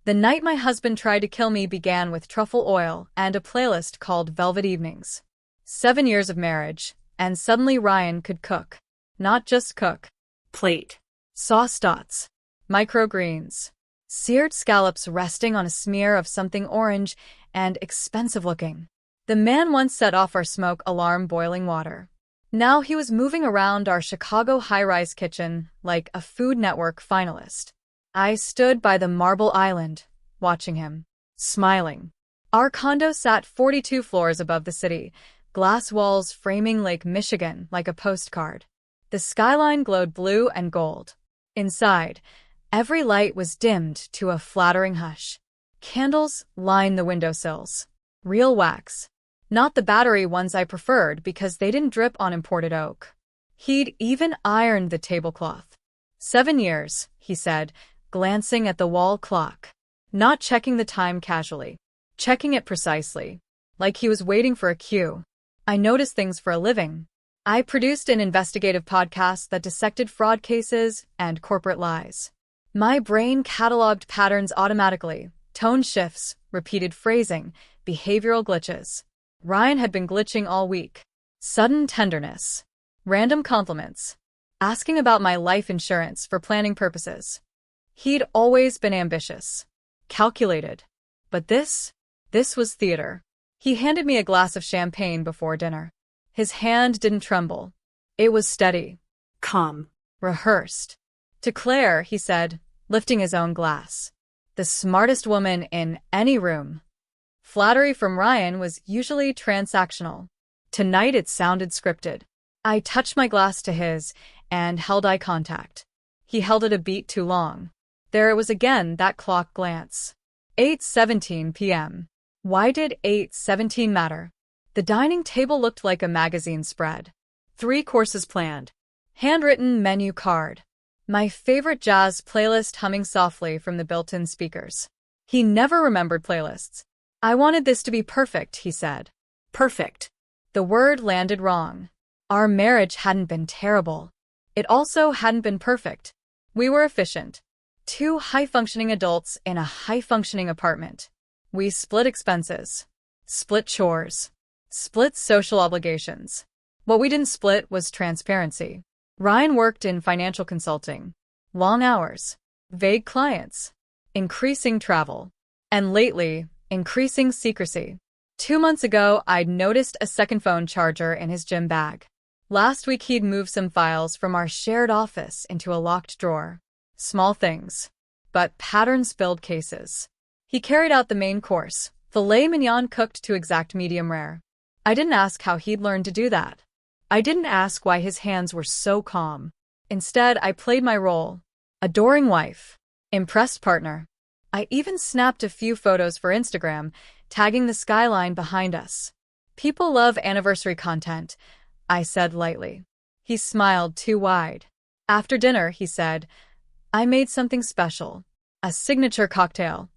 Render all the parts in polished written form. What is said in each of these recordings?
The night my husband tried to kill me began with truffle oil and a playlist called Velvet Evenings. 7 years of marriage, and suddenly Ryan could cook. Not just cook. Plate. Sauce dots. Microgreens. Seared scallops resting on a smear of something orange and expensive looking. The man once set off our smoke alarm boiling water. Now he was moving around our Chicago high-rise kitchen like a Food Network finalist. I stood by the marble island, watching him, smiling. Our condo sat 42 floors above the city, glass walls framing Lake Michigan like a postcard. The skyline glowed blue and gold. Inside, every light was dimmed to a flattering hush. Candles lined the windowsills. Real wax. Not the battery ones I preferred because they didn't drip on imported oak. He'd even ironed the tablecloth. 7 years, he said, glancing at the wall clock. Not checking the time casually. Checking it precisely. Like he was waiting for a cue. I noticed things for a living. I produced an investigative podcast that dissected fraud cases and corporate lies. My brain cataloged patterns automatically. Tone shifts, repeated phrasing, behavioral glitches. Ryan had been glitching all week. Sudden tenderness. Random compliments. Asking about my life insurance for planning purposes. He'd always been ambitious. Calculated. But this was theater. He handed me a glass of champagne before dinner. His hand didn't tremble. It was steady. Calm. Rehearsed. To Claire, he said, lifting his own glass. The smartest woman in any room. Flattery from Ryan was usually transactional. Tonight it sounded scripted. I touched my glass to his and held eye contact. He held it a beat too long. There it was again, that clock glance. 8:17 p.m. Why did 8:17 matter? The dining table looked like a magazine spread. 3 courses planned. Handwritten menu card. My favorite jazz playlist humming softly from the built-in speakers. He never remembered playlists. I wanted this to be perfect, he said. Perfect. The word landed wrong. Our marriage hadn't been terrible. It also hadn't been perfect. We were efficient. 2 high-functioning adults in a high-functioning apartment. We split expenses. Split chores. Split social obligations. What we didn't split was transparency. Ryan worked in financial consulting. Long hours. Vague clients. Increasing travel. And lately, increasing secrecy. 2 months ago, I'd noticed a second phone charger in his gym bag. Last week, he'd moved some files from our shared office into a locked drawer. Small things. But patterns build cases. He carried out the main course, filet mignon cooked to exact medium rare. I didn't ask how he'd learned to do that. I didn't ask why his hands were so calm. Instead, I played my role. Adoring wife. Impressed partner. I even snapped a few photos for Instagram, tagging the skyline behind us. People love anniversary content, I said lightly. He smiled too wide. After dinner, he said, I made something special. A signature cocktail.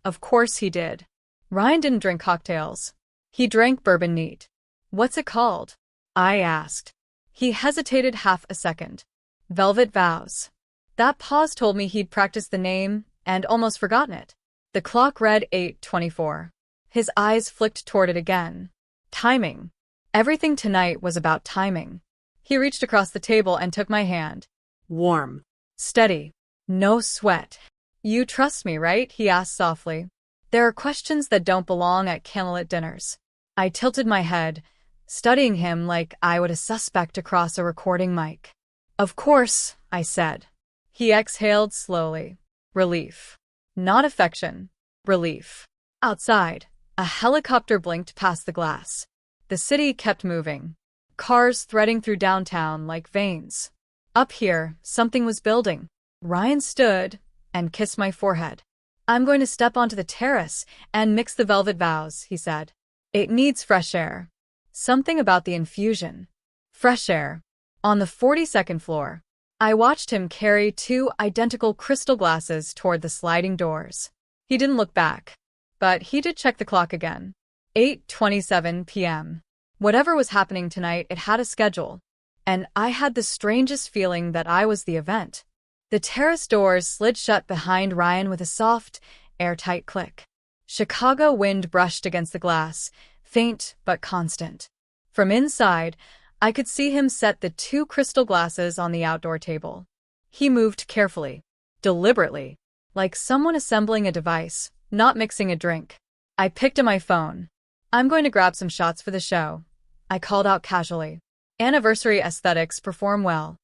Of course he did. Ryan didn't drink cocktails. He drank bourbon neat. What's it called? I asked. He hesitated half a second. Velvet Vows. That pause told me he'd practiced the name and almost forgotten it. The clock read 8:24. His eyes flicked toward it again. Timing. Everything tonight was about timing. He reached across the table and took my hand. Warm. Steady. No sweat. You trust me, right? He asked softly. There are questions that don't belong at candlelit dinners. I tilted my head, studying him like I would a suspect across a recording mic. Of course, I said. He exhaled slowly. Relief. Not affection. Relief. Outside, a helicopter blinked past the glass. The city kept moving. Cars threading through downtown like veins. Up here, something was building. Ryan stood and kissed my forehead. I'm going to step onto the terrace and mix the velvet vows, he said. It needs fresh air. Something about the infusion. Fresh air. On the 42nd floor. I watched him carry 2 identical crystal glasses toward the sliding doors. He didn't look back. But he did check the clock again. 8:27 p.m. Whatever was happening tonight, it had a schedule. And I had the strangest feeling that I was the event. The terrace doors slid shut behind Ryan with a soft, airtight click. Chicago wind brushed against the glass, faint but constant. From inside, I could see him set the 2 crystal glasses on the outdoor table. He moved carefully, deliberately, like someone assembling a device, not mixing a drink. I picked up my phone. "I'm going to grab some shots for the show," I called out casually. "Anniversary aesthetics perform well."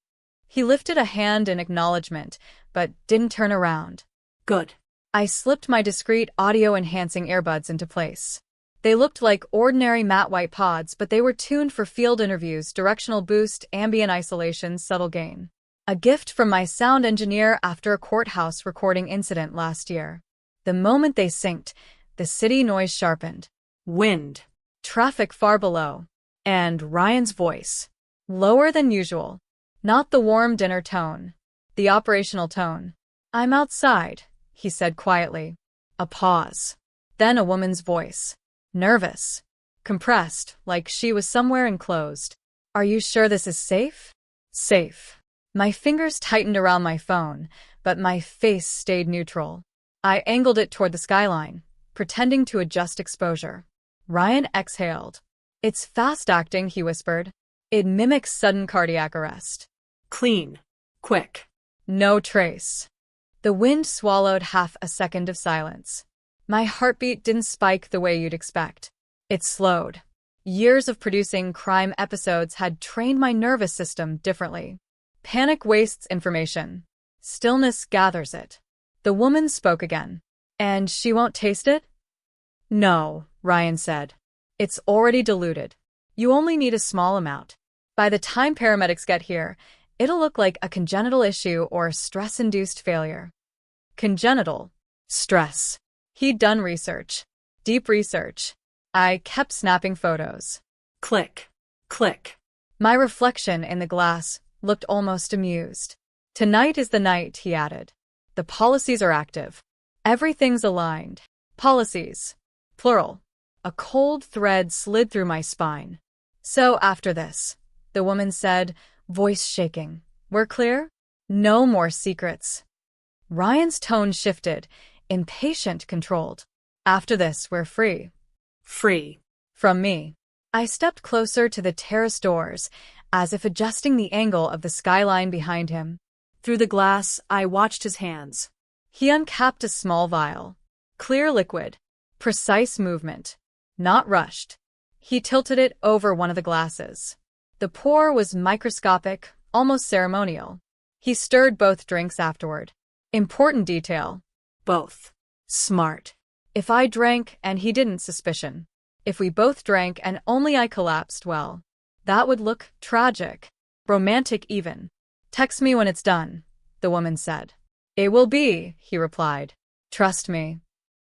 He lifted a hand in acknowledgement, but didn't turn around. "Good." I slipped my discreet audio-enhancing earbuds into place. They looked like ordinary matte white pods, but they were tuned for field interviews, directional boost, ambient isolation, subtle gain. A gift from my sound engineer after a courthouse recording incident last year. The moment they synced, the city noise sharpened. Wind. Traffic far below. And Ryan's voice. Lower than usual. Not the warm dinner tone. The operational tone. "I'm outside," he said quietly. A pause. Then a woman's voice. Nervous. Compressed, like she was somewhere enclosed. "Are you sure this is safe?" Safe. My fingers tightened around my phone, but my face stayed neutral. I angled it toward the skyline, pretending to adjust exposure. Ryan exhaled. "It's fast acting," he whispered. "It mimics sudden cardiac arrest." Clean. Quick. No trace. The wind swallowed half a second of silence. My heartbeat didn't spike the way you'd expect. It slowed. Years of producing crime episodes had trained my nervous system differently. Panic wastes information. Stillness gathers it. The woman spoke again. "And she won't taste it?" "No," Ryan said. "It's already diluted. You only need a small amount. By the time paramedics get here, it'll look like a congenital issue or stress-induced failure." Congenital. Stress. He'd done research. Deep research. I kept snapping photos. Click. Click. My reflection in the glass looked almost amused. "Tonight is the night," he added. "The policies are active. Everything's aligned. Policies. Plural." A cold thread slid through my spine. "So after this," the woman said, voice shaking, "we're clear? No more secrets." Ryan's tone shifted, impatient, controlled. "After this, we're free." Free. From me. I stepped closer to the terrace doors, as if adjusting the angle of the skyline behind him. Through the glass, I watched his hands. He uncapped a small vial. Clear liquid. Precise movement. Not rushed. He tilted it over one of the glasses. The pour was microscopic, almost ceremonial. He stirred both drinks afterward. Important detail. Both. Smart. If I drank and he didn't, suspicion. If we both drank and only I collapsed, well, that would look tragic. Romantic even. "Text me when it's done," the woman said. "It will be," he replied. "Trust me."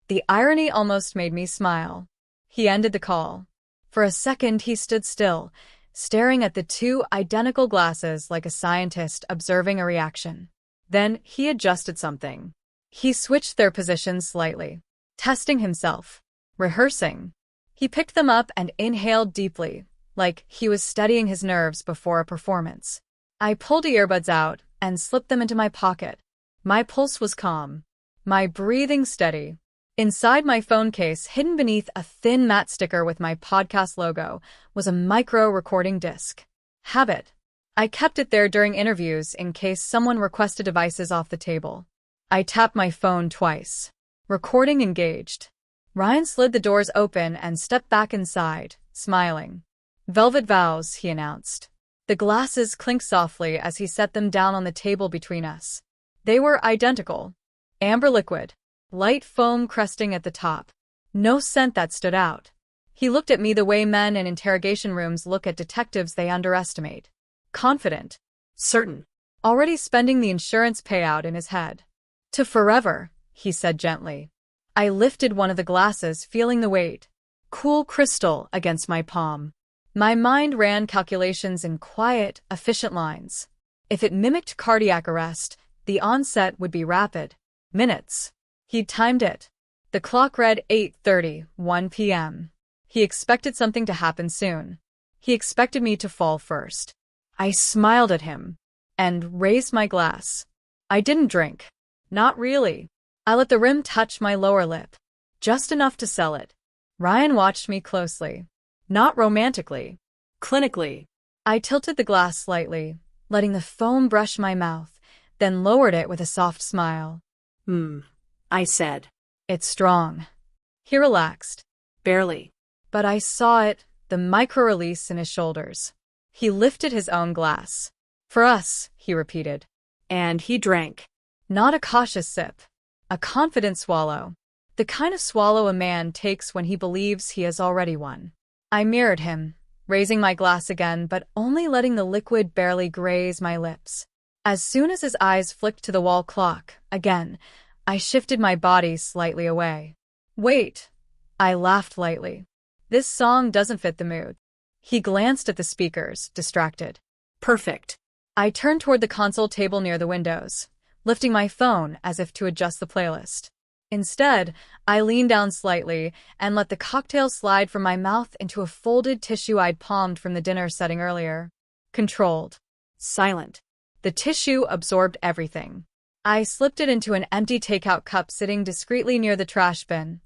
The irony almost made me smile. He ended the call. For a second he stood still, staring at the 2 identical glasses like a scientist observing a reaction. Then he adjusted something. He switched their positions slightly. Testing himself. Rehearsing. He picked them up and inhaled deeply, like he was steadying his nerves before a performance. I pulled the earbuds out and slipped them into my pocket. My pulse was calm. My breathing steady. Inside my phone case, hidden beneath a thin matte sticker with my podcast logo, was a micro-recording disc. Habit. I kept it there during interviews in case someone requested devices off the table. I tapped my phone twice. Recording engaged. Ryan slid the doors open and stepped back inside, smiling. "Velvet vows," he announced. The glasses clinked softly as he set them down on the table between us. They were identical. Amber liquid. Light foam cresting at the top. No scent that stood out. He looked at me the way men in interrogation rooms look at detectives they underestimate. Confident. Certain. Already spending the insurance payout in his head. "To forever," he said gently. I lifted one of the glasses, feeling the weight. Cool crystal against my palm. My mind ran calculations in quiet, efficient lines. If it mimicked cardiac arrest, the onset would be rapid. Minutes. He'd timed it. The clock read 8:30, 1 p.m. He expected something to happen soon. He expected me to fall first. I smiled at him and raised my glass. I didn't drink. Not really. I let the rim touch my lower lip. Just enough to sell it. Ryan watched me closely. Not romantically. Clinically. I tilted the glass slightly, letting the foam brush my mouth, then lowered it with a soft smile. I said. It's strong. He relaxed. Barely. But I saw it, the micro-release in his shoulders. He lifted his own glass. For us, he repeated. And he drank. Not a cautious sip. A confident swallow. The kind of swallow a man takes when he believes he has already won. I mirrored him, raising my glass again but only letting the liquid barely graze my lips. As soon as his eyes flicked to the wall clock, again, I shifted my body slightly away. Wait. I laughed lightly. This song doesn't fit the mood. He glanced at the speakers, distracted. Perfect. I turned toward the console table near the windows, lifting my phone as if to adjust the playlist. Instead, I leaned down slightly and let the cocktail slide from my mouth into a folded tissue I'd palmed from the dinner setting earlier. Controlled. Silent. The tissue absorbed everything. I slipped it into an empty takeout cup sitting discreetly near the trash bin.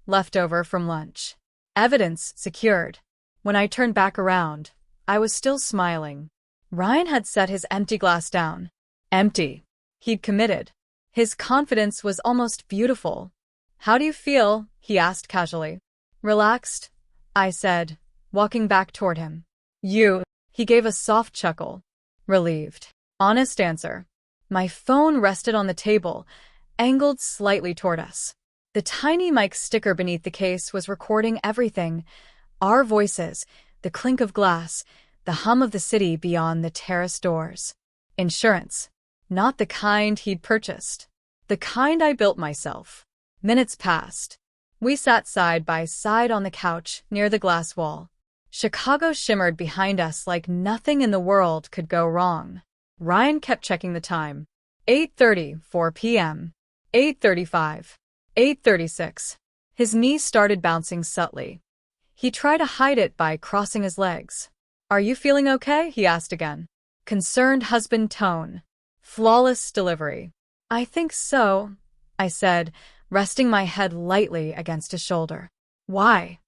Leftover from lunch. Evidence secured. When I turned back around, I was still smiling. Ryan had set his empty glass down. Empty. He'd committed. His confidence was almost beautiful. How do you feel? He asked casually. Relaxed, I said, walking back toward him. You. He gave a soft chuckle. Relieved. Honest answer. My phone rested on the table, angled slightly toward us. The tiny mic sticker beneath the case was recording everything. Our voices, the clink of glass, the hum of the city beyond the terrace doors. Insurance. Not the kind he'd purchased. The kind I built myself. Minutes passed. We sat side by side on the couch near the glass wall. Chicago shimmered behind us like nothing in the world could go wrong. Ryan kept checking the time. 8:30, 4 p.m. 8:35. 8:36. His knee started bouncing subtly. He tried to hide it by crossing his legs. Are you feeling okay? He asked again. Concerned husband tone. Flawless delivery. I think so, I said, resting my head lightly against his shoulder. Why?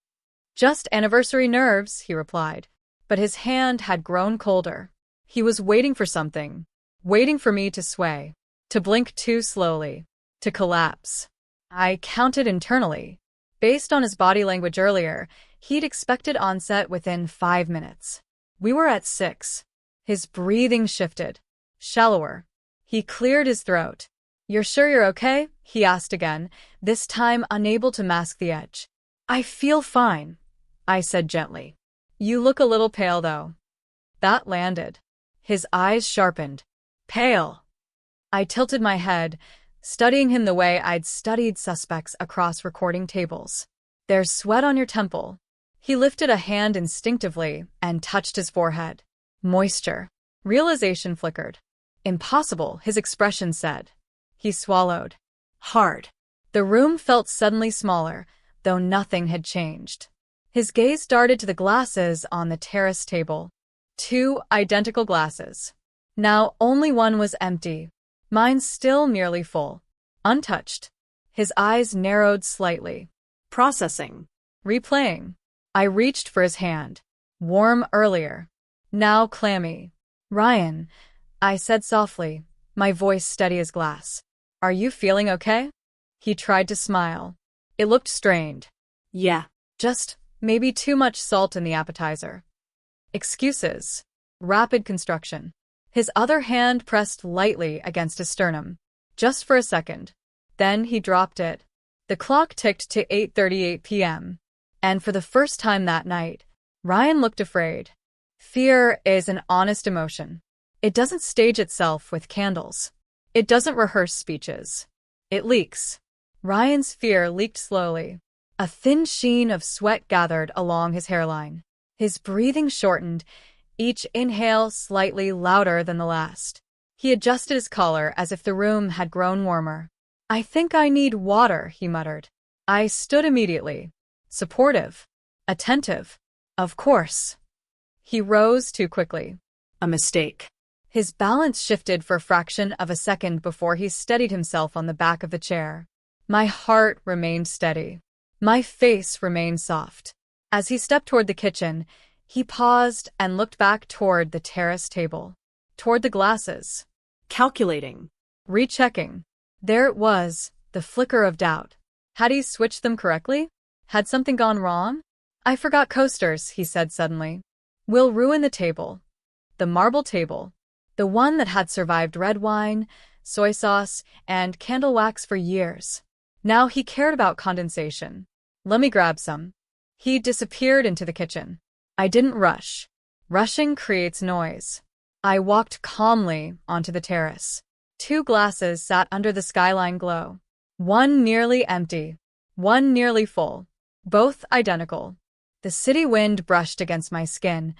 Just anniversary nerves, he replied. But his hand had grown colder. He was waiting for something. Waiting for me to sway. To blink too slowly. To collapse. I counted internally. Based on his body language earlier, he'd expected onset within 5 minutes. We were at 6. His breathing shifted. Shallower. He cleared his throat. You're sure you're okay? He asked again, this time unable to mask the edge. I feel fine, I said gently. You look a little pale, though. That landed. His eyes sharpened. Pale. I tilted my head, studying him the way I'd studied suspects across recording tables. There's sweat on your temple. He lifted a hand instinctively and touched his forehead. Moisture. Realization flickered. Impossible, his expression said. He swallowed. Hard. The room felt suddenly smaller, though nothing had changed. His gaze darted to the glasses on the terrace table. 2 identical glasses. Now only one was empty. Mine still nearly full. Untouched. His eyes narrowed slightly. Processing. Replaying. I reached for his hand. Warm earlier. Now clammy. Ryan, I said softly, my voice steady as glass. Are you feeling okay? He tried to smile. It looked strained. Yeah. Just maybe too much salt in the appetizer. Excuses. Rapid construction. His other hand pressed lightly against his sternum. Just for a second. Then he dropped it. The clock ticked to 8:38 p.m. And for the first time that night, Ryan looked afraid. Fear is an honest emotion. It doesn't stage itself with candles. It doesn't rehearse speeches. It leaks. Ryan's fear leaked slowly. A thin sheen of sweat gathered along his hairline. His breathing shortened, each inhale slightly louder than the last. He adjusted his collar as if the room had grown warmer. I think I need water, he muttered. I stood immediately. Supportive. Attentive. Of course. He rose too quickly. A mistake. His balance shifted for a fraction of a second before he steadied himself on the back of the chair. My heart remained steady. My face remained soft. As he stepped toward the kitchen, he paused and looked back toward the terrace table, toward the glasses. Calculating. Rechecking. There it was, the flicker of doubt. Had he switched them correctly? Had something gone wrong? I forgot coasters, he said suddenly. We'll ruin the table. The marble table. The one that had survived red wine, soy sauce, and candle wax for years. Now he cared about condensation. Let me grab some. He disappeared into the kitchen. I didn't rush. Rushing creates noise. I walked calmly onto the terrace. 2 glasses sat under the skyline glow. One nearly empty. One nearly full. Both identical. The city wind brushed against my skin,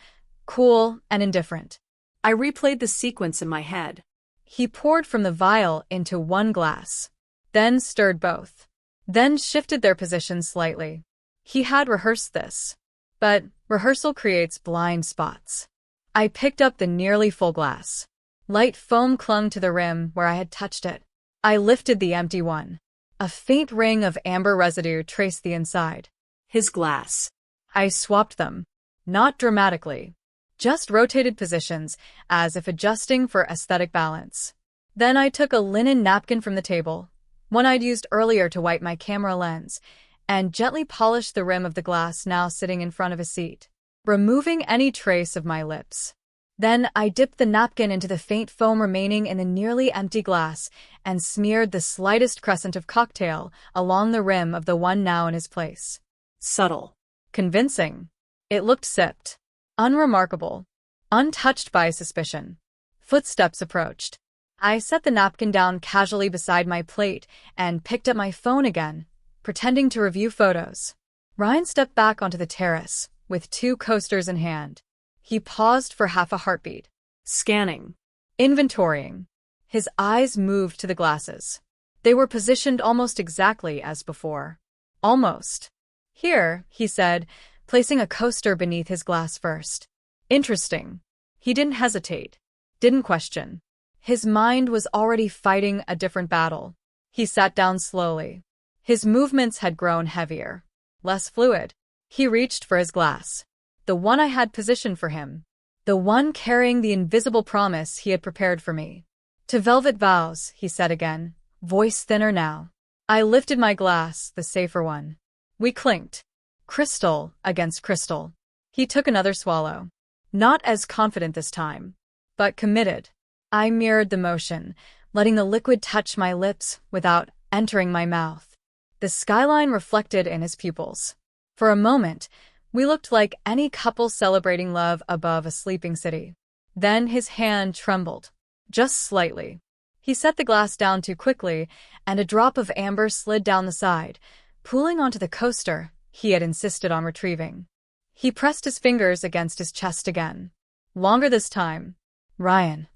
cool and indifferent. I replayed the sequence in my head. He poured from the vial into 1 glass, then stirred both, then shifted their positions slightly. He had rehearsed this, but rehearsal creates blind spots. I picked up the nearly full glass. Light foam clung to the rim where I had touched it. I lifted the empty one. A faint ring of amber residue traced the inside. His glass. I swapped them, not dramatically, just rotated positions as if adjusting for aesthetic balance. Then I took a linen napkin from the table, one I'd used earlier to wipe my camera lens, and gently polished the rim of the glass now sitting in front of a seat, removing any trace of my lips. Then I dipped the napkin into the faint foam remaining in the nearly empty glass and smeared the slightest crescent of cocktail along the rim of the one now in his place. Subtle. Convincing. It looked sipped. Unremarkable. Untouched by suspicion. Footsteps approached. I set the napkin down casually beside my plate and picked up my phone again, pretending to review photos. Ryan stepped back onto the terrace, with 2 coasters in hand. He paused for half a heartbeat. Scanning. Inventorying. His eyes moved to the glasses. They were positioned almost exactly as before. Almost. Here, he said, placing a coaster beneath his glass first. Interesting. He didn't hesitate. Didn't question. His mind was already fighting a different battle. He sat down slowly. His movements had grown heavier, less fluid. He reached for his glass. The one I had positioned for him. The one carrying the invisible promise he had prepared for me. To Velvet Vows, he said again, voice thinner now. I lifted my glass, the safer one. We clinked. Crystal against crystal. He took another swallow. Not as confident this time, but committed. I mirrored the motion, letting the liquid touch my lips without entering my mouth. The skyline reflected in his pupils. For a moment, we looked like any couple celebrating love above a sleeping city. Then his hand trembled, just slightly. He set the glass down too quickly, and a drop of amber slid down the side, pooling onto the coaster he had insisted on retrieving. He pressed his fingers against his chest again. Longer this time. Ryan,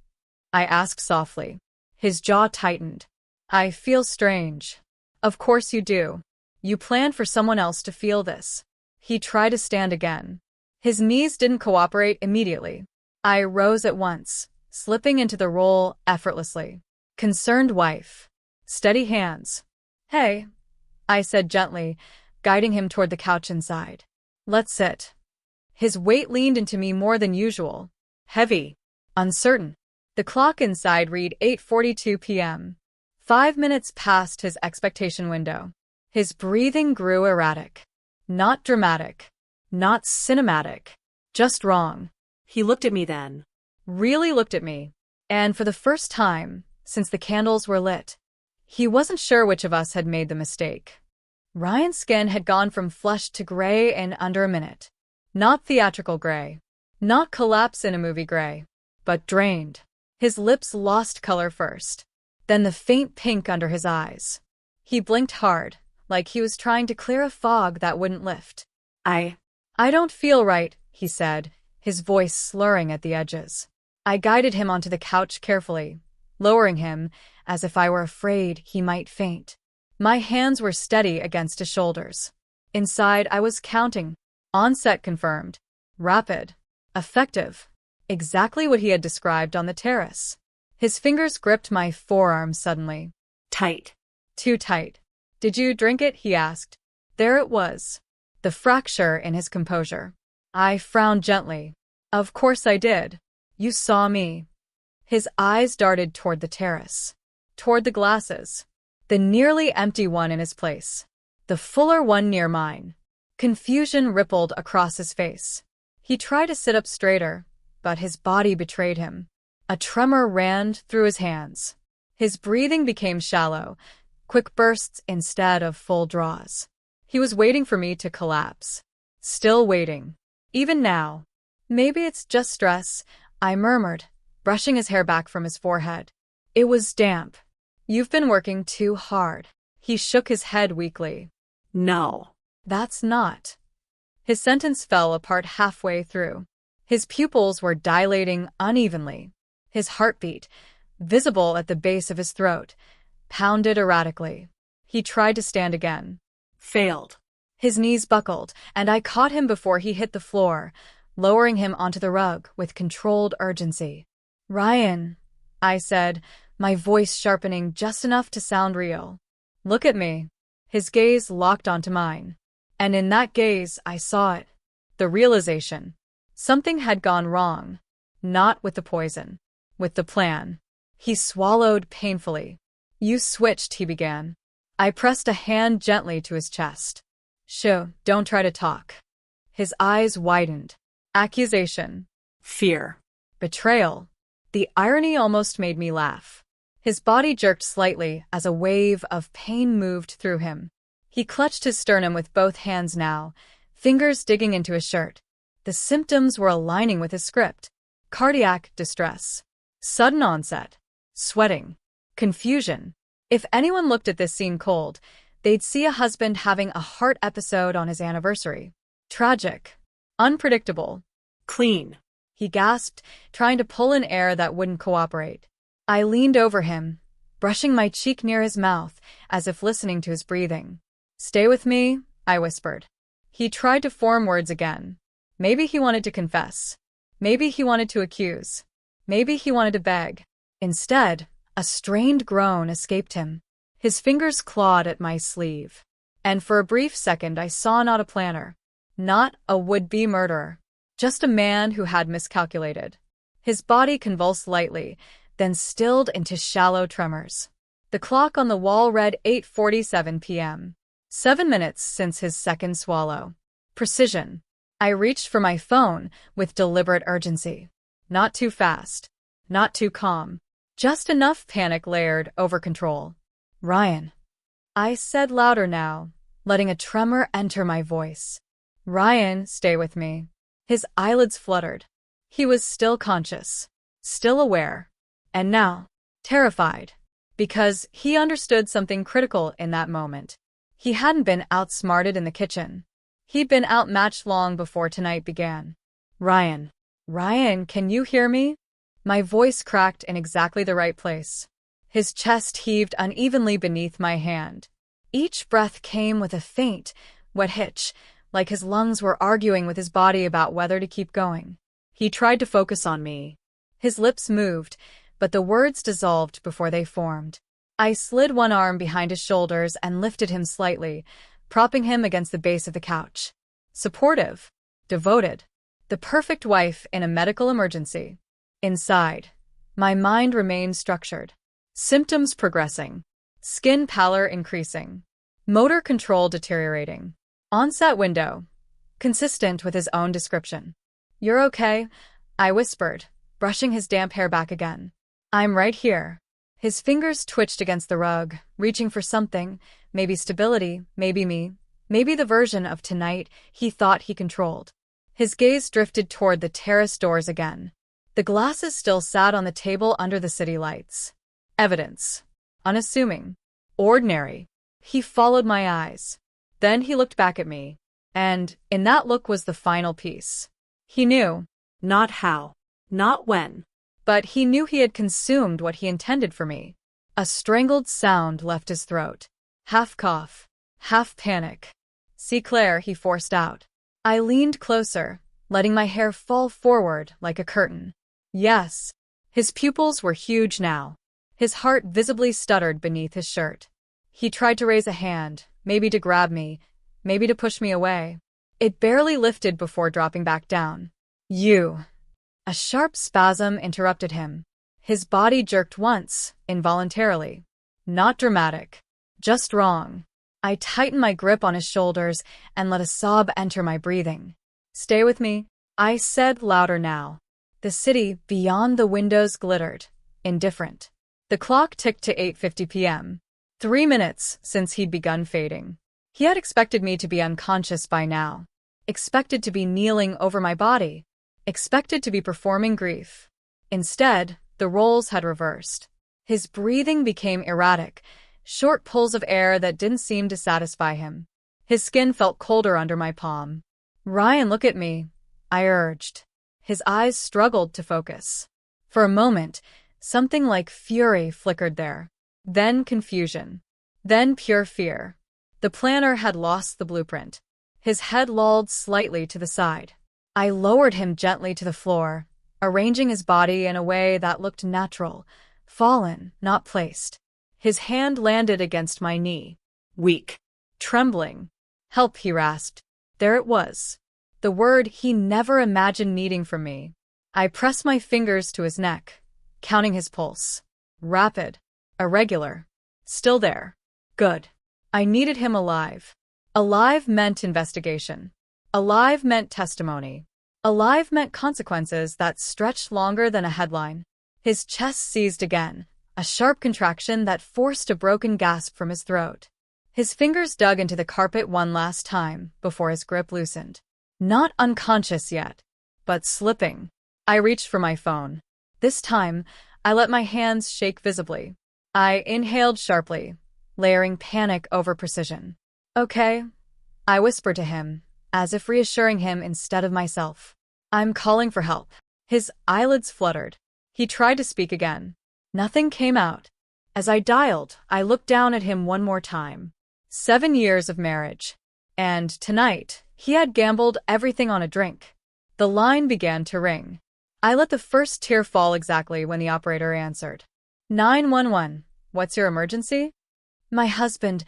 I asked softly. His jaw tightened. I feel strange. Of course you do. You planned for someone else to feel this. He tried to stand again. His knees didn't cooperate immediately. I rose at once, slipping into the role effortlessly. Concerned wife. Steady hands. Hey, I said gently, guiding him toward the couch inside. Let's sit. His weight leaned into me more than usual. Heavy. Uncertain. The clock inside read 8:42 p.m. 5 minutes past his expectation window. His breathing grew erratic. Not dramatic. Not cinematic. Just wrong. He looked at me then. Really looked at me. And for the first time, since the candles were lit, he wasn't sure which of us had made the mistake. Ryan's skin had gone from flushed to gray in under a minute. Not theatrical gray. Not collapse in a movie gray. But drained. His lips lost color first. Then the faint pink under his eyes. He blinked hard, like he was trying to clear a fog that wouldn't lift. I don't feel right, he said, his voice slurring at the edges. I guided him onto the couch carefully, lowering him as if I were afraid he might faint. My hands were steady against his shoulders. Inside, I was counting. Onset confirmed. Rapid. Effective. Exactly what he had described on the terrace. His fingers gripped my forearm suddenly. Tight. Too tight. Did you drink it? He asked. There it was. The fracture in his composure. I frowned gently. Of course I did. You saw me. His eyes darted toward the terrace. Toward the glasses. The nearly empty one in his place. The fuller one near mine. Confusion rippled across his face. He tried to sit up straighter, but his body betrayed him. A tremor ran through his hands. His breathing became shallow, quick bursts instead of full draws. He was waiting for me to collapse. Still waiting. Even now. Maybe it's just stress, I murmured, brushing his hair back from his forehead. It was damp. You've been working too hard. He shook his head weakly. No. That's not. His sentence fell apart halfway through. His pupils were dilating unevenly. His heartbeat, visible at the base of his throat, pounded erratically. He tried to stand again. Failed. His knees buckled, and I caught him before he hit the floor, lowering him onto the rug with controlled urgency. Ryan, I said, my voice sharpening just enough to sound real. Look at me. His gaze locked onto mine. And in that gaze, I saw it. The realization. Something had gone wrong. Not with the poison. With the plan. He swallowed painfully. You switched, he began. I pressed a hand gently to his chest. Shh, don't try to talk. His eyes widened. Accusation. Fear. Betrayal. The irony almost made me laugh. His body jerked slightly as a wave of pain moved through him. He clutched his sternum with both hands now, fingers digging into his shirt. The symptoms were aligning with his script. Cardiac distress. Sudden onset. Sweating. Confusion. If anyone looked at this scene cold, they'd see a husband having a heart episode on his anniversary. Tragic. Unpredictable. Clean. He gasped, trying to pull in air that wouldn't cooperate. I leaned over him, brushing my cheek near his mouth, as if listening to his breathing. Stay with me, I whispered. He tried to form words again. Maybe he wanted to confess. Maybe he wanted to accuse. Maybe he wanted to beg. Instead, a strained groan escaped him. His fingers clawed at my sleeve. And for a brief second I saw not a planner. Not a would-be murderer. Just a man who had miscalculated. His body convulsed lightly, then stilled into shallow tremors. The clock on the wall read 8:47 p.m. 7 minutes since his second swallow. Precision. I reached for my phone with deliberate urgency. Not too fast. Not too calm. Just enough panic layered over control. Ryan. I said louder now, letting a tremor enter my voice. Ryan, stay with me. His eyelids fluttered. He was still conscious. Still aware. And now, terrified. Because he understood something critical in that moment. He hadn't been outsmarted in the kitchen. He'd been outmatched long before tonight began. Ryan. Ryan, can you hear me? My voice cracked in exactly the right place. His chest heaved unevenly beneath my hand. Each breath came with a faint, wet hitch, like his lungs were arguing with his body about whether to keep going. He tried to focus on me. His lips moved, but the words dissolved before they formed. I slid one arm behind his shoulders and lifted him slightly, propping him against the base of the couch. Supportive. Devoted. The perfect wife in a medical emergency. Inside, my mind remained structured. Symptoms progressing. Skin pallor increasing. Motor control deteriorating. Onset window. Consistent with his own description. You're okay, I whispered, brushing his damp hair back again. I'm right here. His fingers twitched against the rug, reaching for something, maybe stability, maybe me, maybe the version of tonight he thought he controlled. His gaze drifted toward the terrace doors again. The glasses still sat on the table under the city lights. Evidence. Unassuming. Ordinary. He followed my eyes. Then he looked back at me. And in that look was the final piece. He knew. Not how. Not when. But he knew he had consumed what he intended for me. A strangled sound left his throat. Half cough. Half panic. See Claire, he forced out. I leaned closer, letting my hair fall forward like a curtain. Yes. His pupils were huge now. His heart visibly stuttered beneath his shirt. He tried to raise a hand, maybe to grab me, maybe to push me away. It barely lifted before dropping back down. You. A sharp spasm interrupted him. His body jerked once, involuntarily. Not dramatic. Just wrong. I tightened my grip on his shoulders and let a sob enter my breathing. Stay with me, I said louder now. The city beyond the windows glittered, indifferent. The clock ticked to 8:50 p.m. 3 minutes since he'd begun fading. He had expected me to be unconscious by now. Expected to be kneeling over my body. Expected to be performing grief. Instead, the roles had reversed. His breathing became erratic, short pulls of air that didn't seem to satisfy him. His skin felt colder under my palm. Ryan, look at me, I urged. His eyes struggled to focus. For a moment, something like fury flickered there. Then confusion. Then pure fear. The planner had lost the blueprint. His head lolled slightly to the side. I lowered him gently to the floor, arranging his body in a way that looked natural, fallen, not placed. His hand landed against my knee. Weak. Trembling. Help, he rasped. There it was. The word he never imagined needing from me. I pressed my fingers to his neck, counting his pulse. Rapid. Irregular. Still there. Good. I needed him alive. Alive meant investigation. Alive meant testimony. Alive meant consequences that stretched longer than a headline. His chest seized again, a sharp contraction that forced a broken gasp from his throat. His fingers dug into the carpet one last time before his grip loosened. Not unconscious yet, but slipping. I reached for my phone. This time, I let my hands shake visibly. I inhaled sharply, layering panic over precision. Okay, I whispered to him, as if reassuring him instead of myself. I'm calling for help. His eyelids fluttered. He tried to speak again. Nothing came out. As I dialed, I looked down at him one more time. 7 years of marriage. And tonight, he had gambled everything on a drink. The line began to ring. I let the first tear fall exactly when the operator answered. 911, what's your emergency? My husband,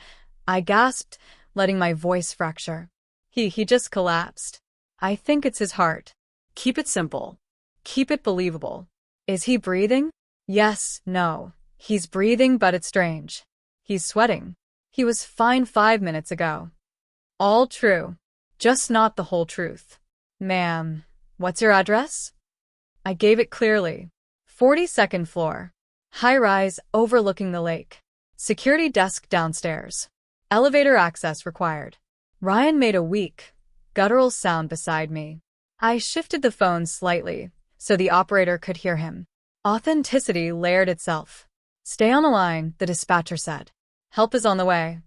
I gasped, letting my voice fracture. He just collapsed. I think it's his heart. Keep it simple. Keep it believable. Is he breathing? Yes, no. He's breathing, but it's strange. He's sweating. He was fine 5 minutes ago. All true. Just not the whole truth. Ma'am, what's your address? I gave it clearly. 42nd floor. High-rise overlooking the lake. Security desk downstairs. Elevator access required. Ryan made a weak, guttural sound beside me. I shifted the phone slightly so the operator could hear him. Authenticity layered itself. Stay on the line, the dispatcher said. Help is on the way.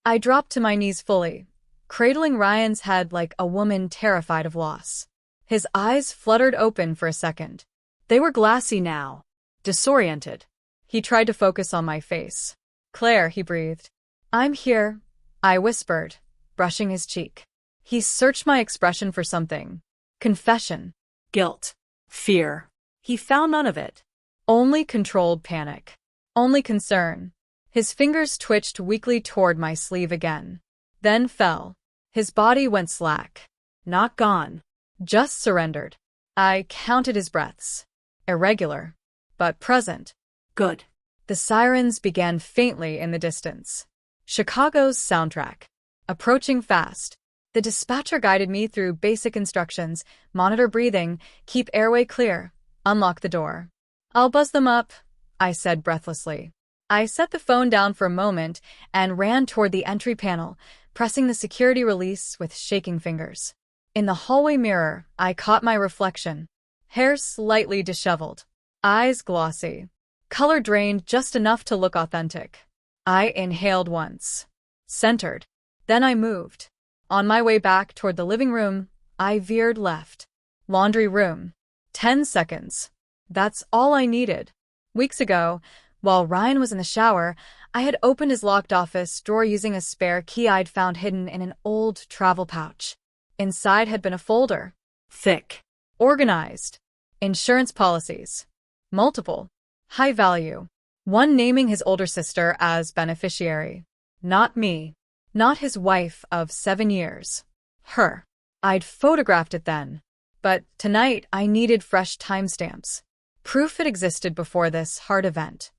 I dropped to my knees fully, cradling Ryan's head like a woman terrified of loss. His eyes fluttered open for a second. They were glassy now, disoriented. He tried to focus on my face. Claire, he breathed. I'm here, I whispered, brushing his cheek. He searched my expression for something. Confession. Guilt. Fear. He found none of it. Only controlled panic. Only concern. His fingers twitched weakly toward my sleeve again. Then fell. His body went slack. Not gone. Just surrendered. I counted his breaths. Irregular. But present. Good. The sirens began faintly in the distance. Chicago's soundtrack. Approaching fast. The dispatcher guided me through basic instructions: monitor breathing, keep airway clear, unlock the door. I'll buzz them up, I said breathlessly. I set the phone down for a moment and ran toward the entry panel, pressing the security release with shaking fingers. In the hallway mirror, I caught my reflection. Hair slightly disheveled. Eyes glossy. Color drained just enough to look authentic. I inhaled once. Centered. Then I moved. On my way back toward the living room, I veered left. Laundry room. 10 seconds. That's all I needed. Weeks ago, while Ryan was in the shower, I had opened his locked office drawer using a spare key I'd found hidden in an old travel pouch. Inside had been a folder. Thick. Organized. Insurance policies. Multiple. High value. One naming his older sister as beneficiary. Not me. Not his wife of 7 years. Her. I'd photographed it then. But tonight I needed fresh timestamps. Proof it existed before this hard event.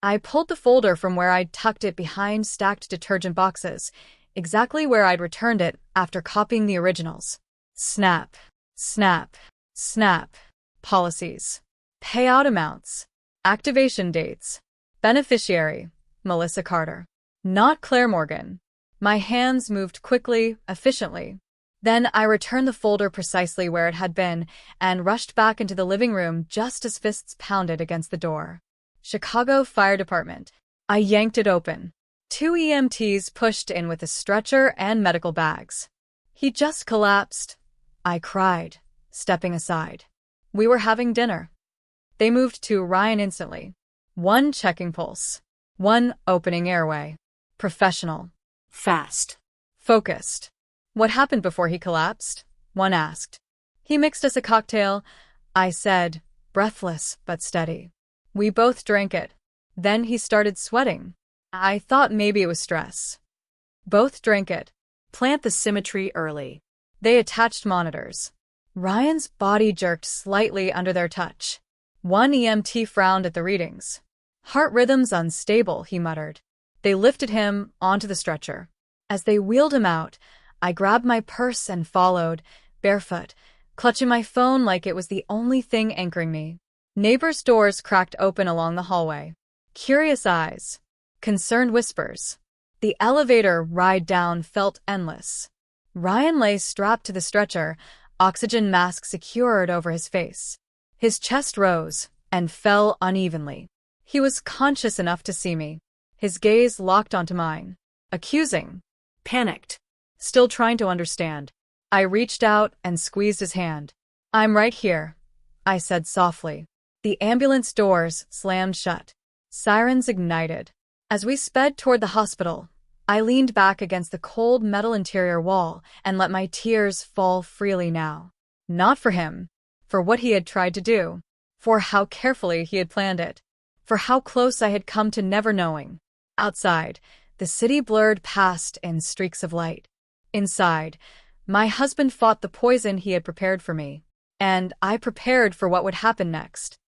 I pulled the folder from where I'd tucked it behind stacked detergent boxes, exactly where I'd returned it after copying the originals. Snap. Snap. Snap. Policies. Payout amounts. Activation dates. Beneficiary. Melissa Carter. Not Claire Morgan. My hands moved quickly, efficiently. Then I returned the folder precisely where it had been and rushed back into the living room just as fists pounded against the door. Chicago Fire Department. I yanked it open. 2 EMTs pushed in with a stretcher and medical bags. He just collapsed, I cried, stepping aside. We were having dinner. They moved to Ryan instantly. 1 checking pulse. 1 opening airway. Professional. Fast. Focused. What happened before he collapsed? 1 asked. He mixed us a cocktail, I said, breathless but steady. We both drank it. Then he started sweating. I thought maybe it was stress. Both drank it. Plant the symmetry early. They attached monitors. Ryan's body jerked slightly under their touch. 1 EMT frowned at the readings. Heart rhythms unstable, he muttered. They lifted him onto the stretcher. As they wheeled him out, I grabbed my purse and followed, barefoot, clutching my phone like it was the only thing anchoring me. Neighbors' doors cracked open along the hallway. Curious eyes. Concerned whispers. The elevator ride down felt endless. Ryan lay strapped to the stretcher, oxygen mask secured over his face. His chest rose and fell unevenly. He was conscious enough to see me. His gaze locked onto mine. Accusing. Panicked. Still trying to understand. I reached out and squeezed his hand. I'm right here, I said softly. The ambulance doors slammed shut. Sirens ignited. As we sped toward the hospital, I leaned back against the cold metal interior wall and let my tears fall freely now. Not for him, for what he had tried to do, for how carefully he had planned it, for how close I had come to never knowing. Outside, the city blurred past in streaks of light. Inside, my husband fought the poison he had prepared for me, and I prepared for what would happen next.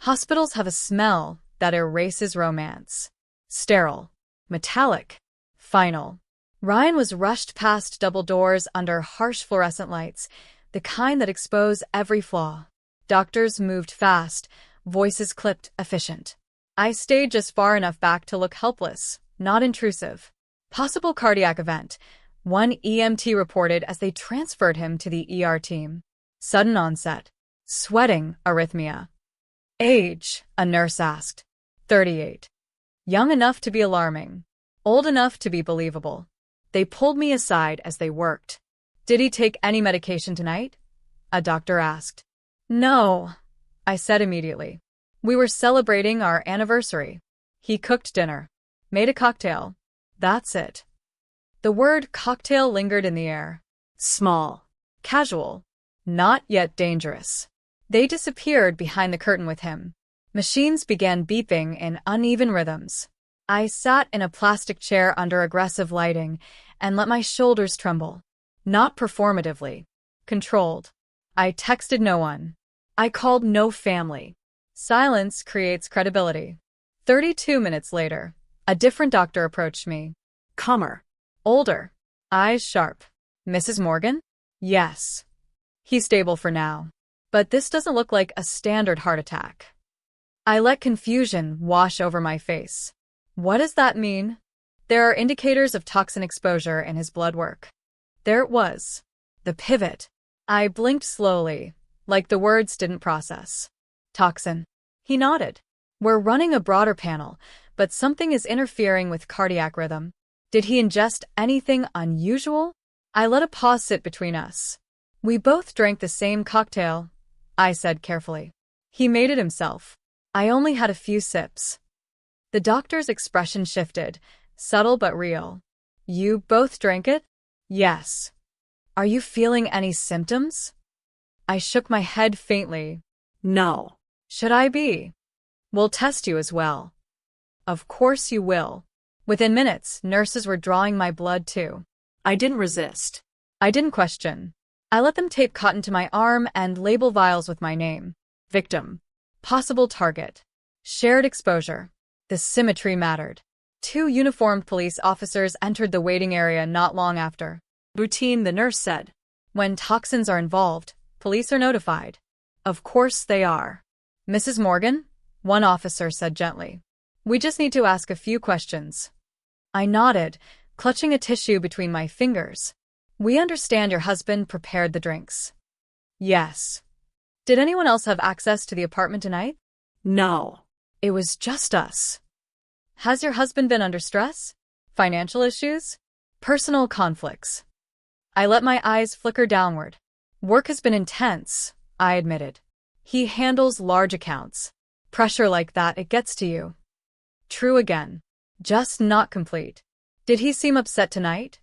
Hospitals have a smell that erases romance. Sterile. Metallic. Final. Ryan was rushed past double doors under harsh fluorescent lights, the kind that expose every flaw. Doctors moved fast, voices clipped, efficient. I stayed just far enough back to look helpless, not intrusive. Possible cardiac event, 1 EMT reported as they transferred him to the ER team. Sudden onset. Sweating, arrhythmia. Age, a nurse asked. 38. Young enough to be alarming. Old enough to be believable. They pulled me aside as they worked. Did he take any medication tonight? A doctor asked. No, I said immediately. We were celebrating our anniversary. He cooked dinner. Made a cocktail. That's it. The word cocktail lingered in the air. Small. Casual. Not yet dangerous. They disappeared behind the curtain with him. Machines began beeping in uneven rhythms. I sat in a plastic chair under aggressive lighting and let my shoulders tremble. Not performatively. Controlled. I texted no one. I called no family. Silence creates credibility. 32 minutes later, a different doctor approached me. Calmer. Older. Eyes sharp. Mrs. Morgan? Yes. He's stable for now. But this doesn't look like a standard heart attack. I let confusion wash over my face. What does that mean? There are indicators of toxin exposure in his blood work. There it was. The pivot. I blinked slowly, like the words didn't process. Toxin. He nodded. We're running a broader panel, but something is interfering with cardiac rhythm. Did he ingest anything unusual? I let a pause sit between us. We both drank the same cocktail, I said carefully. He made it himself. I only had a few sips. The doctor's expression shifted, subtle but real. You both drank it? Yes. Are you feeling any symptoms? I shook my head faintly. No. Should I be? We'll test you as well. Of course you will. Within minutes, nurses were drawing my blood too. I didn't resist. I didn't question. I let them tape cotton to my arm and label vials with my name. Victim. Possible target. Shared exposure. The symmetry mattered. 2 uniformed police officers entered the waiting area not long after. Routine, the nurse said. When toxins are involved, police are notified. Of course they are. Mrs. Morgan? One officer said gently. We just need to ask a few questions. I nodded, clutching a tissue between my fingers. We understand your husband prepared the drinks. Yes. Did anyone else have access to the apartment tonight? No. It was just us. Has your husband been under stress? Financial issues? Personal conflicts? I let my eyes flicker downward. Work has been intense, I admitted. He handles large accounts. Pressure like that, it gets to you. True again. Just not complete. Did he seem upset tonight?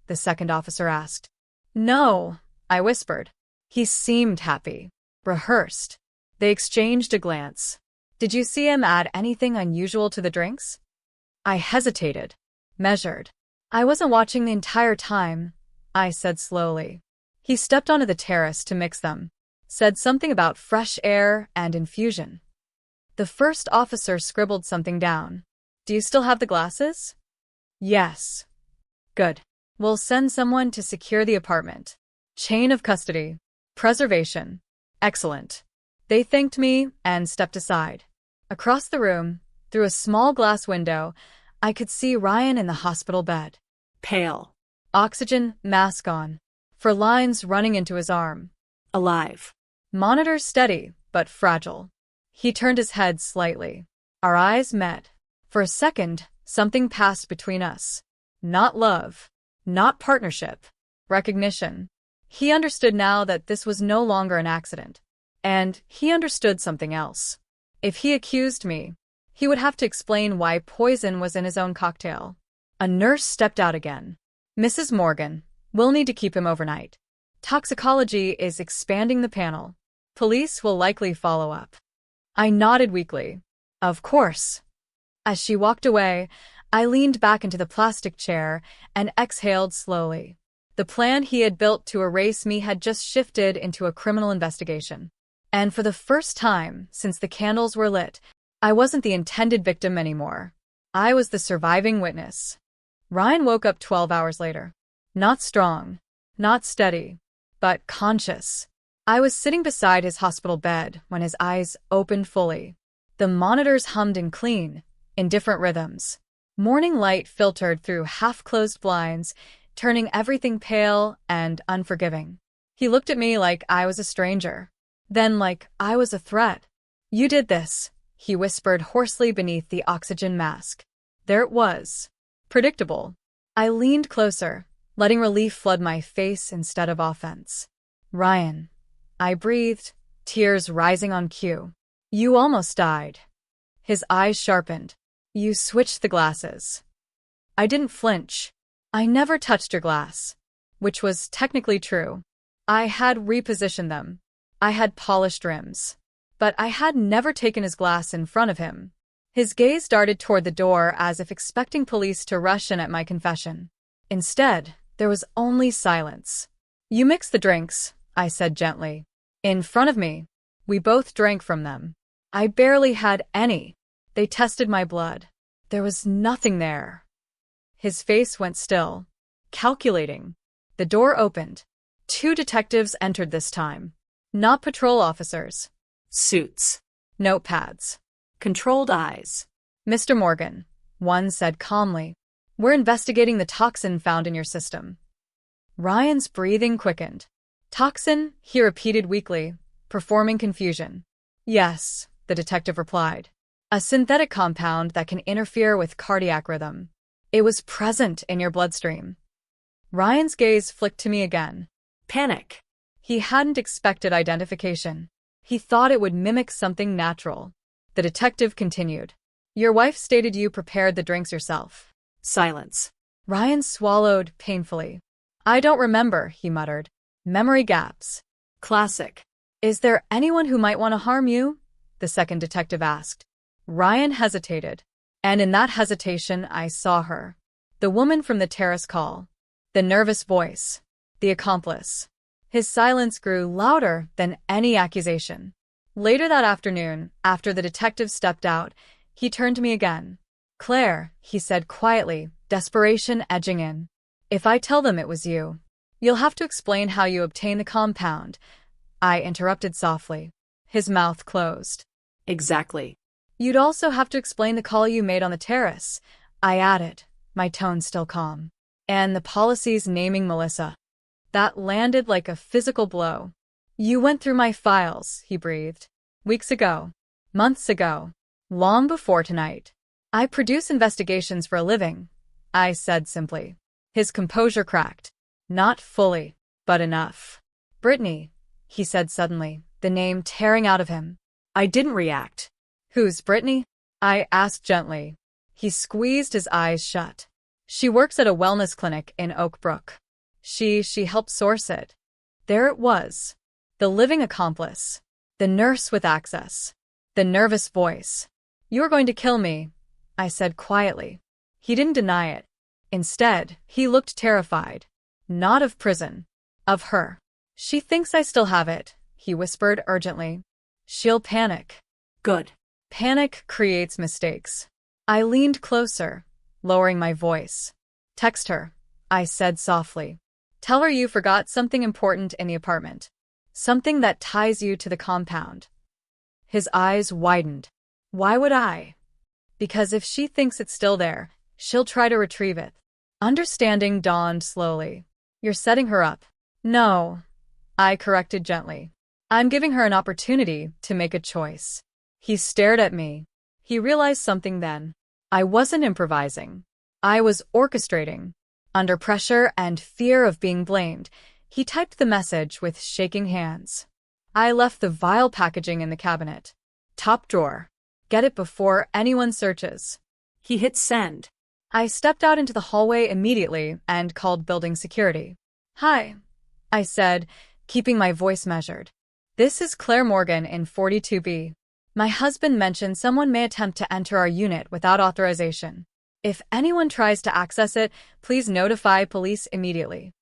The second officer asked. No, I whispered. He seemed happy. Rehearsed. They exchanged a glance. Did you see him add anything unusual to the drinks? I hesitated. Measured. I wasn't watching the entire time, I said slowly. He stepped onto the terrace to mix them. Said something about fresh air and infusion. The first officer scribbled something down. Do you still have the glasses? Yes. Good. We'll send someone to secure the apartment. Chain of custody. Preservation. Excellent. They thanked me and stepped aside. Across the room, through a small glass window, I could see Ryan in the hospital bed. Pale. Oxygen mask on. For lines running into his arm. Alive. Monitor steady, but fragile. He turned his head slightly. Our eyes met. For a second, something passed between us. Not love. Not partnership. Recognition. He understood now that this was no longer an accident. And he understood something else. If he accused me, he would have to explain why poison was in his own cocktail. A nurse stepped out again. Mrs. Morgan, we'll need to keep him overnight. Toxicology is expanding the panel. Police will likely follow up. I nodded weakly. Of course. As she walked away, I leaned back into the plastic chair and exhaled slowly. The plan he had built to erase me had just shifted into a criminal investigation. And for the first time since the candles were lit, I wasn't the intended victim anymore. I was the surviving witness. Ryan woke up 12 hours later. Not strong, not steady, but conscious. I was sitting beside his hospital bed when his eyes opened fully. The monitors hummed in different rhythms. Morning light filtered through half-closed blinds, turning everything pale and unforgiving. He looked at me like I was a stranger, then like I was a threat. You did this, he whispered hoarsely beneath the oxygen mask. There it was. Predictable. I leaned closer, letting relief flood my face instead of offense. Ryan. I breathed, tears rising on cue. You almost died. His eyes sharpened. You switched the glasses. I didn't flinch. I never touched your glass. Which was technically true. I had repositioned them. I had polished rims. But I had never taken his glass in front of him. His gaze darted toward the door as if expecting police to rush in at my confession. Instead, there was only silence. You mixed the drinks, I said gently. In front of me. We both drank from them. I barely had any. They tested my blood. There was nothing there. His face went still. Calculating. The door opened. 2 detectives entered this time. Not patrol officers. Suits. Notepads. Controlled eyes. Mr. Morgan, one said calmly. We're investigating the toxin found in your system. Ryan's breathing quickened. Toxin, he repeated weakly, performing confusion. Yes, the detective replied. A synthetic compound that can interfere with cardiac rhythm. It was present in your bloodstream. Ryan's gaze flicked to me again. Panic. He hadn't expected identification. He thought it would mimic something natural. The detective continued. Your wife stated you prepared the drinks yourself. Silence. Ryan swallowed painfully. I don't remember, he muttered. Memory gaps. Classic. Is there anyone who might want to harm you? The second detective asked. Ryan hesitated. And in that hesitation, I saw her. The woman from the terrace call. The nervous voice. The accomplice. His silence grew louder than any accusation. Later that afternoon, after the detective stepped out, he turned to me again. "Claire," he said quietly, desperation edging in. "If I tell them it was you, you'll have to explain how you obtained the compound." I interrupted softly. His mouth closed. Exactly. "You'd also have to explain the call you made on the terrace," I added, my tone still calm. "And the policies naming Melissa." That landed like a physical blow. "You went through my files," he breathed. "Weeks ago. Months ago. Long before tonight." "I produce investigations for a living," I said simply. His composure cracked. "Not fully, but enough." "Brittany," he said suddenly, the name tearing out of him. I didn't react. "Who's Brittany?" I asked gently. He squeezed his eyes shut. "She works at a wellness clinic in Oak Brook. She helped source it." There it was. The living accomplice. The nurse with access. The nervous voice. "You're going to kill me," I said quietly. He didn't deny it. Instead, he looked terrified. Not of prison. Of her. "She thinks I still have it," he whispered urgently. "She'll panic." Good. Panic creates mistakes. I leaned closer, lowering my voice. "Text her," I said softly. "Tell her you forgot something important in the apartment. Something that ties you to the compound." His eyes widened. "Why would I?" "Because if she thinks it's still there, she'll try to retrieve it." Understanding dawned slowly. "You're setting her up." "No," I corrected gently. "I'm giving her an opportunity to make a choice." He stared at me. He realized something then. I wasn't improvising. I was orchestrating. Under pressure and fear of being blamed, he typed the message with shaking hands. I left the vile packaging in the cabinet. "Top drawer. Get it before anyone searches." He hit send. I stepped out into the hallway immediately and called building security. "Hi," I said, keeping my voice measured. "This is Claire Morgan in 42B. My husband mentioned someone may attempt to enter our unit without authorization. If anyone tries to access it, please notify police immediately."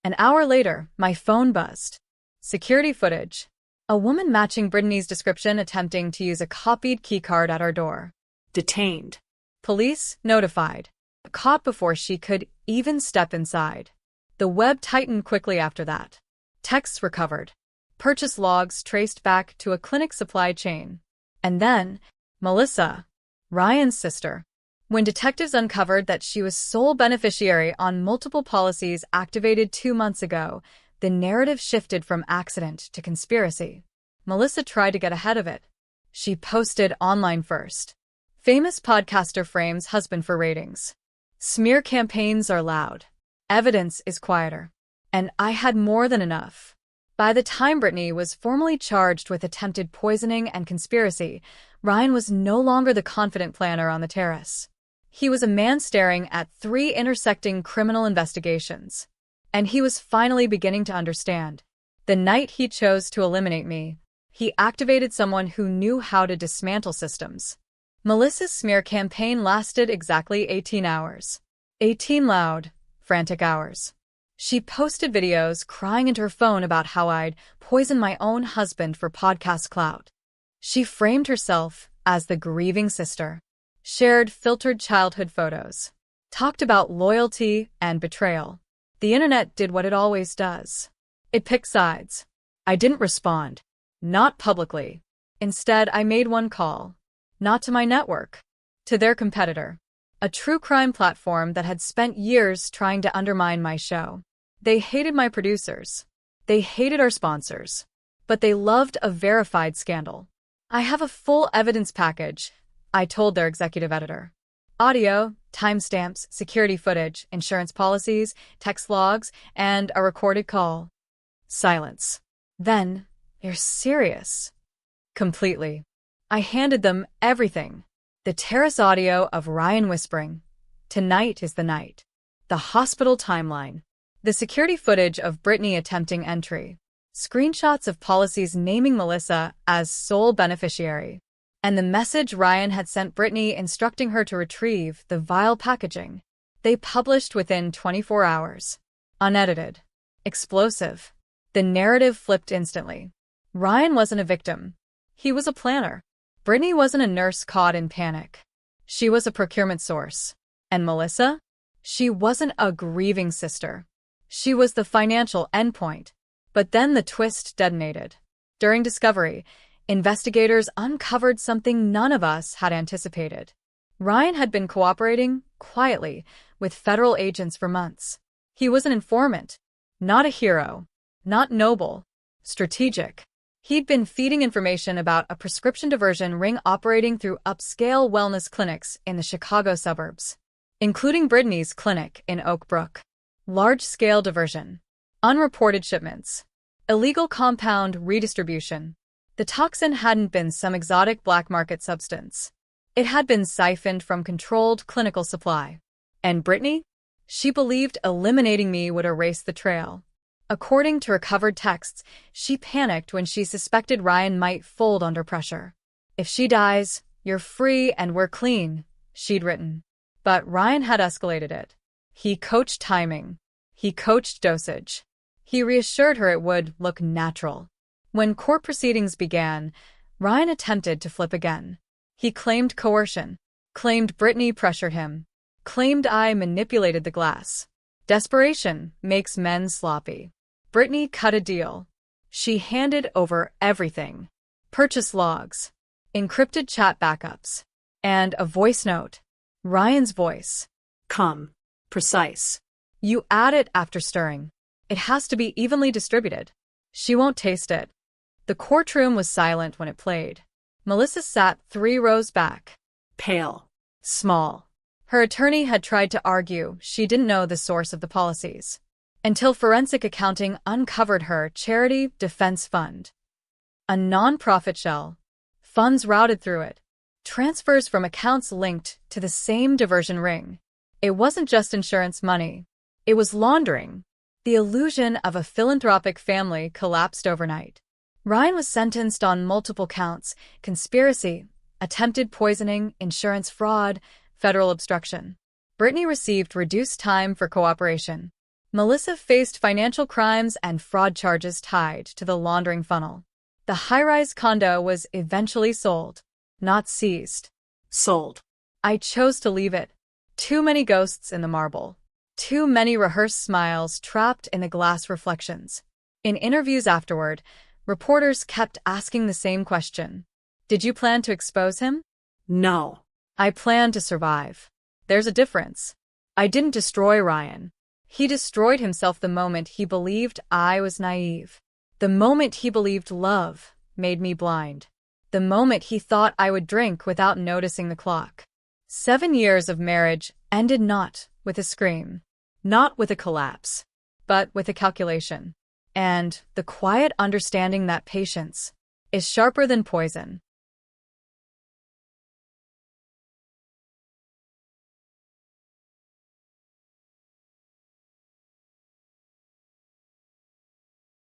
An hour later, my phone buzzed. Security footage. A woman matching Brittany's description attempting to use a copied keycard at our door. Detained. Police notified. Caught before she could even step inside. The web tightened quickly after that. Texts recovered. Purchase logs traced back to a clinic supply chain. And then, Melissa, Ryan's sister. When detectives uncovered that she was sole beneficiary on multiple policies activated 2 months ago, the narrative shifted from accident to conspiracy. Melissa tried to get ahead of it. She posted online first. Famous podcaster frames husband for ratings. Smear campaigns are loud. Evidence is quieter. And I had more than enough. By the time Brittany was formally charged with attempted poisoning and conspiracy, Ryan was no longer the confident planner on the terrace. He was a man staring at 3 intersecting criminal investigations. And he was finally beginning to understand. The night he chose to eliminate me, he activated someone who knew how to dismantle systems. Melissa's smear campaign lasted exactly 18 hours. 18 loud, frantic hours. She posted videos crying into her phone about how I'd poisoned my own husband for podcast clout. She framed herself as the grieving sister. Shared filtered childhood photos. Talked about loyalty and betrayal. The internet did what it always does. It picked sides. I didn't respond. Not publicly. Instead, I made one call. Not to my network. To their competitor. A true crime platform that had spent years trying to undermine my show. They hated my producers. They hated our sponsors. But they loved a verified scandal. "I have a full evidence package," I told their executive editor. "Audio, timestamps, security footage, insurance policies, text logs, and a recorded call." Silence. Then, "You're serious?" Completely. I handed them everything. The terrace audio of Ryan whispering, "Tonight is the night." The hospital timeline. The security footage of Brittany attempting entry. Screenshots of policies naming Melissa as sole beneficiary. And the message Ryan had sent Brittany instructing her to retrieve the vile packaging. They published within 24 hours. Unedited. Explosive. The narrative flipped instantly. Ryan wasn't a victim. He was a planner. Brittany wasn't a nurse caught in panic. She was a procurement source. And Melissa? She wasn't a grieving sister. She was the financial endpoint. But then the twist detonated. During discovery, investigators uncovered something none of us had anticipated. Ryan had been cooperating, quietly, with federal agents for months. He was an informant, not a hero, not noble, strategic. He'd been feeding information about a prescription diversion ring operating through upscale wellness clinics in the Chicago suburbs, including Brittany's clinic in Oak Brook. Large-scale diversion, unreported shipments, illegal compound redistribution. The toxin hadn't been some exotic black market substance. It had been siphoned from controlled clinical supply. And Brittany? She believed eliminating me would erase the trail. According to recovered texts, she panicked when she suspected Ryan might fold under pressure. "If she dies, you're free and we're clean," she'd written. But Ryan had escalated it. He coached timing. He coached dosage. He reassured her it would look natural. When court proceedings began, Ryan attempted to flip again. He claimed coercion, claimed Brittany pressured him, claimed I manipulated the glass. Desperation makes men sloppy. Brittany cut a deal. She handed over everything. Purchase logs, encrypted chat backups, and a voice note. Ryan's voice. Come. Precise. You add it after stirring. It has to be evenly distributed. She won't taste it. The courtroom was silent when it played. Melissa sat 3 rows back. Pale. Small. Her attorney had tried to argue she didn't know the source of the policies, until forensic accounting uncovered her charity defense fund. A non-profit shell. Funds routed through it. Transfers from accounts linked to the same diversion ring. It wasn't just insurance money. It was laundering. The illusion of a philanthropic family collapsed overnight. Ryan was sentenced on multiple counts: conspiracy, attempted poisoning, insurance fraud, federal obstruction. Brittany received reduced time for cooperation. Melissa faced financial crimes and fraud charges tied to the laundering funnel. The high-rise condo was eventually sold, not seized. Sold. I chose to leave it. Too many ghosts in the marble. Too many rehearsed smiles trapped in the glass reflections. In interviews afterward, reporters kept asking the same question. Did you plan to expose him? No. I planned to survive. There's a difference. I didn't destroy Ryan. He destroyed himself the moment he believed I was naive. The moment he believed love made me blind. The moment he thought I would drink without noticing the clock. 7 years of marriage ended not with a scream, not with a collapse, but with a calculation. And the quiet understanding that patience is sharper than poison.